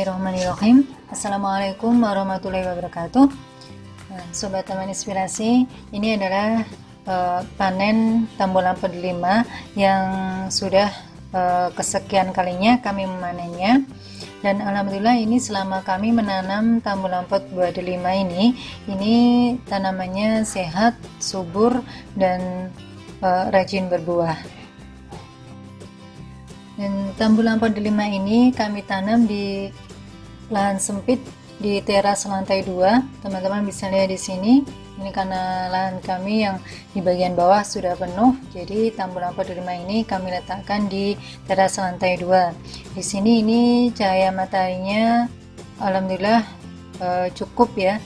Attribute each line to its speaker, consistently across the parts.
Speaker 1: Bismillahirrahmanirrahim. Assalamualaikum warahmatullahi wabarakatuh. Nah, Sobat Taman Inspirasi, ini adalah panen Tambulan Pot 5 yang sudah kesekian kalinya kami memanennya. Dan alhamdulillah ini selama kami menanam Tambulan Pot buah delima ini tanamannya sehat, subur, dan rajin berbuah. Dan Tambulan Pot delima ini kami tanam di lahan sempit di teras lantai 2. Teman-teman bisa lihat di sini. Ini karena lahan kami yang di bagian bawah sudah penuh, jadi Tambulan Pot delima ini kami letakkan di teras lantai 2. Di sini ini cahaya mataharinya alhamdulillah cukup ya.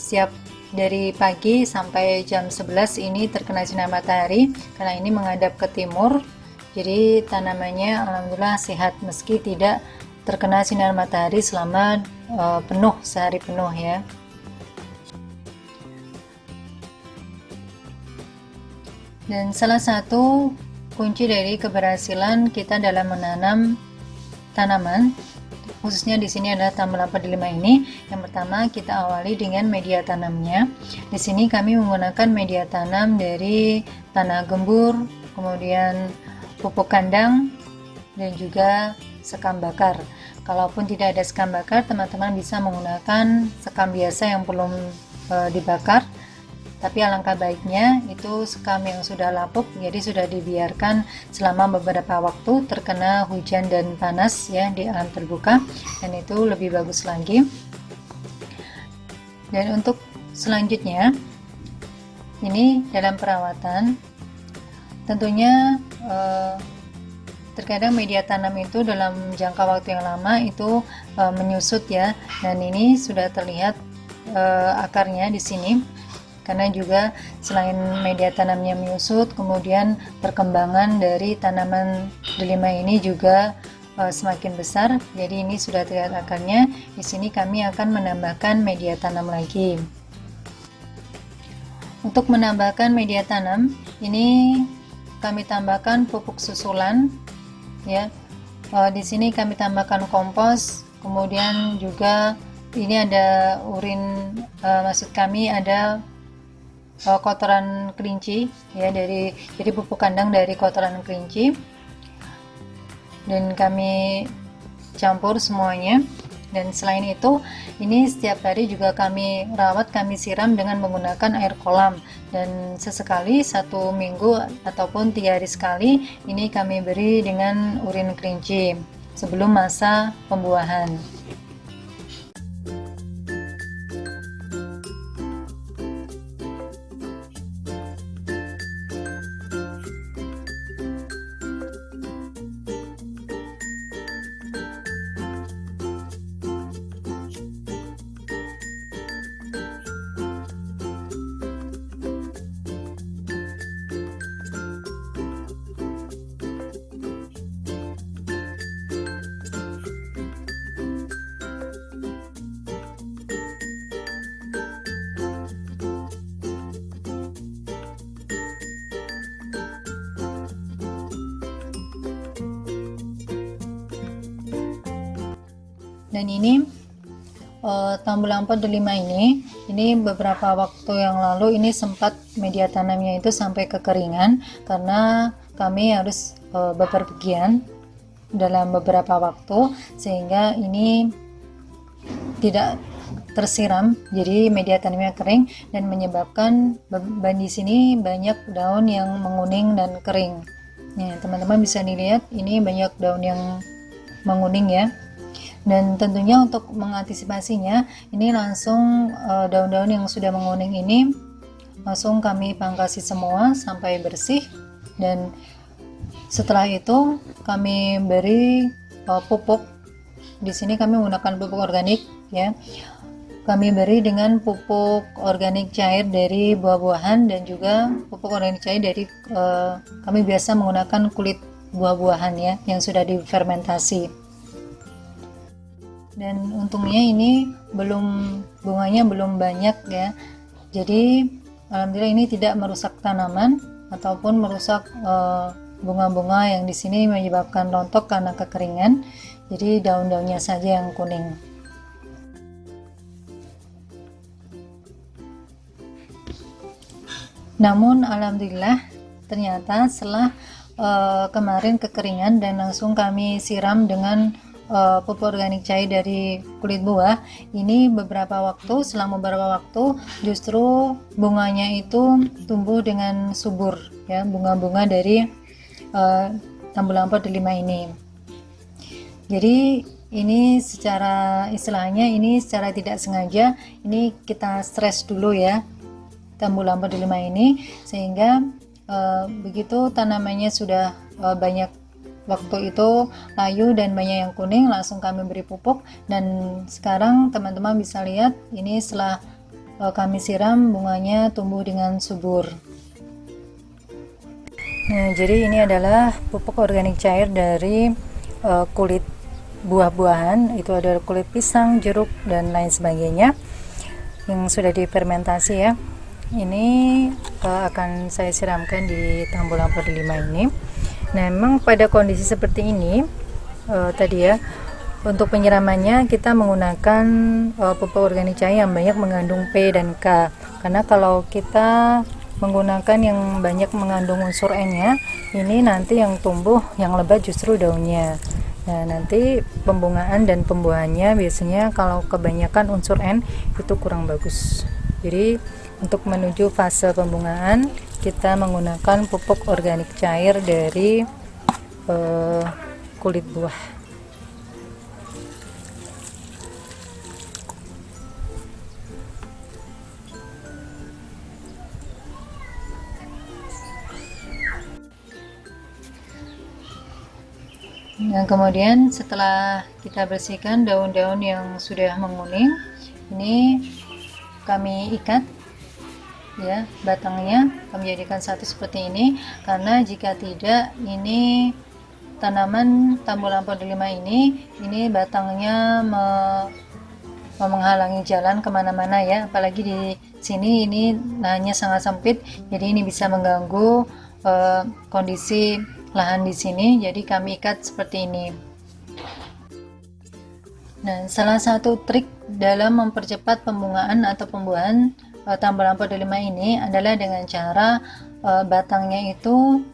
Speaker 1: Siap dari pagi sampai jam 11 ini terkena sinar matahari karena ini menghadap ke timur. Jadi tanamannya alhamdulillah sehat meski tidak terkena sinar matahari selama penuh, sehari penuh ya. Dan salah satu kunci dari keberhasilan kita dalam menanam tanaman, khususnya di sini adalah Tambulan Pot delima ini. Yang pertama kita awali dengan media tanamnya. Di sini kami menggunakan media tanam dari tanah gembur, kemudian pupuk kandang, dan juga sekam bakar. Kalaupun tidak ada sekam bakar, teman-teman bisa menggunakan sekam biasa yang belum dibakar. Tapi alangkah baiknya itu sekam yang sudah lapuk, jadi sudah dibiarkan selama beberapa waktu terkena hujan dan panas ya di alam terbuka, dan itu lebih bagus lagi. Dan untuk selanjutnya, ini dalam perawatan, tentunya terkadang media tanam itu dalam jangka waktu yang lama itu menyusut ya, dan ini sudah terlihat akarnya di sini. Karena juga selain media tanamnya menyusut, kemudian perkembangan dari tanaman delima ini juga semakin besar. Jadi ini sudah terlihat akarnya. Di sini kami akan menambahkan media tanam lagi. Untuk menambahkan media tanam, ini kami tambahkan pupuk susulan ya. Di sini kami tambahkan kompos, kemudian juga ini ada urin, maksud kami ada kotoran kelinci ya, jadi pupuk kandang dari kotoran kelinci, dan kami campur semuanya. Dan selain itu, ini setiap hari juga kami rawat, kami siram dengan menggunakan air kolam, dan sesekali 1 minggu ataupun 3 hari sekali ini kami beri dengan urin kelinci sebelum masa pembuahan. Dan ini Tambulan Pot delima ini beberapa waktu yang lalu ini sempat media tanamnya itu sampai kekeringan karena kami harus bepergian dalam beberapa waktu, sehingga ini tidak tersiram, jadi media tanamnya kering dan menyebabkan di sini banyak daun yang menguning dan kering. Nih, teman-teman bisa dilihat ini banyak daun yang menguning ya. Dan tentunya untuk mengantisipasinya, ini langsung daun-daun yang sudah menguning ini langsung kami pangkasi semua sampai bersih, dan setelah itu kami beri pupuk. Di sini kami menggunakan pupuk organik ya. Kami beri dengan pupuk organik cair dari buah-buahan dan juga pupuk organik cair dari kami biasa menggunakan kulit buah-buahan ya yang sudah difermentasi. Dan untungnya ini bunganya belum banyak ya, jadi alhamdulillah ini tidak merusak tanaman ataupun merusak bunga-bunga yang di sini menyebabkan rontok karena kekeringan. jadi daun-daunnya saja yang kuning. Namun alhamdulillah ternyata setelah kemarin kekeringan dan langsung kami siram dengan pupuk organik cair dari kulit buah, ini selama beberapa waktu justru bunganya itu tumbuh dengan subur ya, bunga-bunga dari tambulampa delima ini. Jadi ini secara tidak sengaja ini kita stres dulu ya tambulampa delima ini, sehingga begitu tanamannya sudah banyak waktu itu layu dan banyak yang kuning, langsung kami beri pupuk. Dan sekarang teman-teman bisa lihat ini setelah kami siram, bunganya tumbuh dengan subur. Nah, jadi ini adalah pupuk organik cair dari kulit buah-buahan, itu ada kulit pisang, jeruk, dan lain sebagainya yang sudah difermentasi ya. Ini akan saya siramkan di tambulampa delima ini. Nah, memang pada kondisi seperti ini tadi ya, untuk penyiramannya kita menggunakan pupuk organik cair yang banyak mengandung P dan K, karena kalau kita menggunakan yang banyak mengandung unsur N-nya, ini nanti yang tumbuh, yang lebat justru daunnya. Nah, nanti pembungaan dan pembuahannya biasanya kalau kebanyakan unsur N itu kurang bagus. Jadi untuk menuju fase pembungaan kita menggunakan pupuk organik cair dari kulit buah. Nah, kemudian setelah kita bersihkan daun-daun yang sudah menguning, ini kami ikat ya, batangnya kami jadikan satu seperti ini, karena jika tidak ini tanaman tambulampa delima ini batangnya menghalangi jalan kemana-mana ya, apalagi di sini ini lahannya sangat sempit, jadi ini bisa mengganggu kondisi lahan di sini, jadi kami ikat seperti ini. Nah, salah satu trik dalam mempercepat pembungaan atau pembuahan tambulampa delima ini adalah dengan cara batangnya itu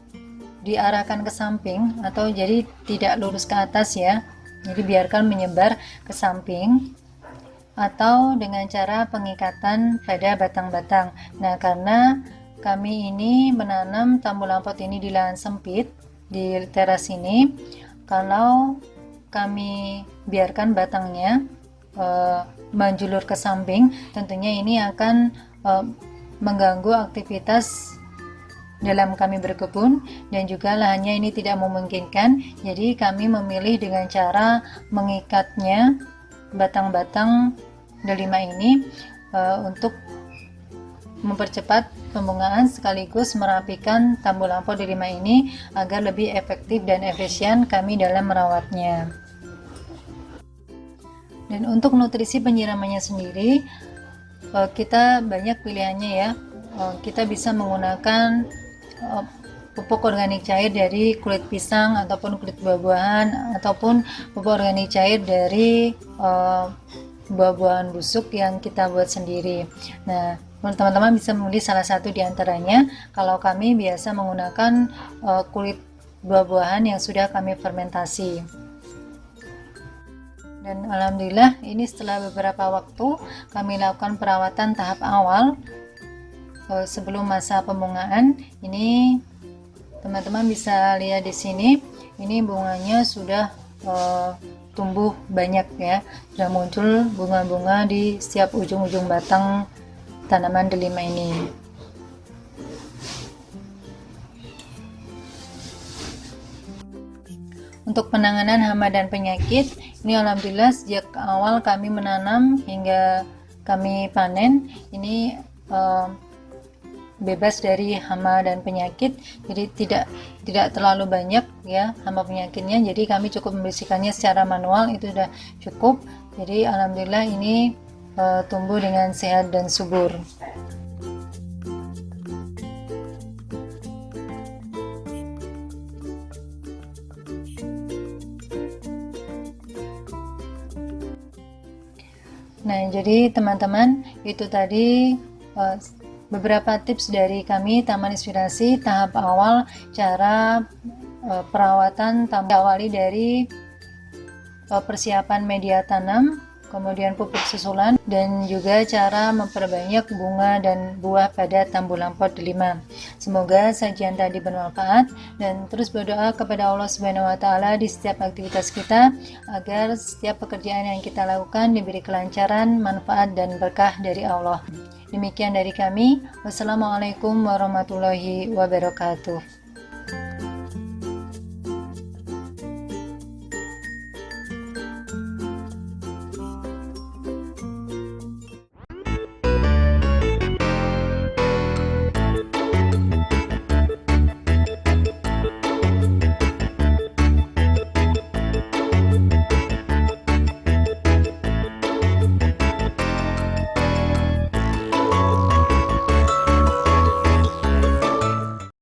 Speaker 1: diarahkan ke samping, atau jadi tidak lurus ke atas ya, jadi biarkan menyebar ke samping, atau dengan cara pengikatan pada batang-batang. Nah, karena kami ini menanam tambulampa ini di lahan sempit di teras ini, kalau kami biarkan batangnya menjulur ke samping, tentunya ini akan mengganggu aktivitas dalam kami berkebun, dan juga lahannya ini tidak memungkinkan. Jadi kami memilih dengan cara mengikatnya batang-batang delima ini untuk mempercepat pembungaan sekaligus merapikan tambulampa delima ini agar lebih efektif dan efisien kami dalam merawatnya. Dan untuk nutrisi penyiramannya sendiri kita banyak pilihannya ya. Kita bisa menggunakan pupuk organik cair dari kulit pisang ataupun kulit buah-buahan, ataupun pupuk organik cair dari buah-buahan busuk yang kita buat sendiri. Nah, teman-teman bisa memilih salah satu di antaranya. Kalau kami biasa menggunakan kulit buah-buahan yang sudah kami fermentasi. Dan alhamdulillah ini setelah beberapa waktu kami lakukan perawatan tahap awal sebelum masa pembungaan. Ini teman-teman bisa lihat di sini, ini bunganya sudah tumbuh banyak ya, sudah muncul bunga-bunga di setiap ujung-ujung batang tanaman delima ini. Untuk penanganan hama dan penyakit, ini alhamdulillah sejak awal kami menanam hingga kami panen, ini bebas dari hama dan penyakit, jadi tidak terlalu banyak ya hama penyakitnya, jadi kami cukup membersihkannya secara manual, itu sudah cukup. Jadi alhamdulillah ini tumbuh dengan sehat dan subur. Nah, jadi teman-teman, itu tadi beberapa tips dari kami Taman Inspirasi tahap awal cara perawatan awali dari persiapan media tanam, kemudian pupuk susulan, dan juga cara memperbanyak bunga dan buah pada tambulan pot 5. Semoga sajian tadi bermanfaat, dan terus berdoa kepada Allah Subhanahu wa taala di setiap aktivitas kita agar setiap pekerjaan yang kita lakukan diberi kelancaran, manfaat dan berkah dari Allah. Demikian dari kami. Wassalamualaikum warahmatullahi wabarakatuh.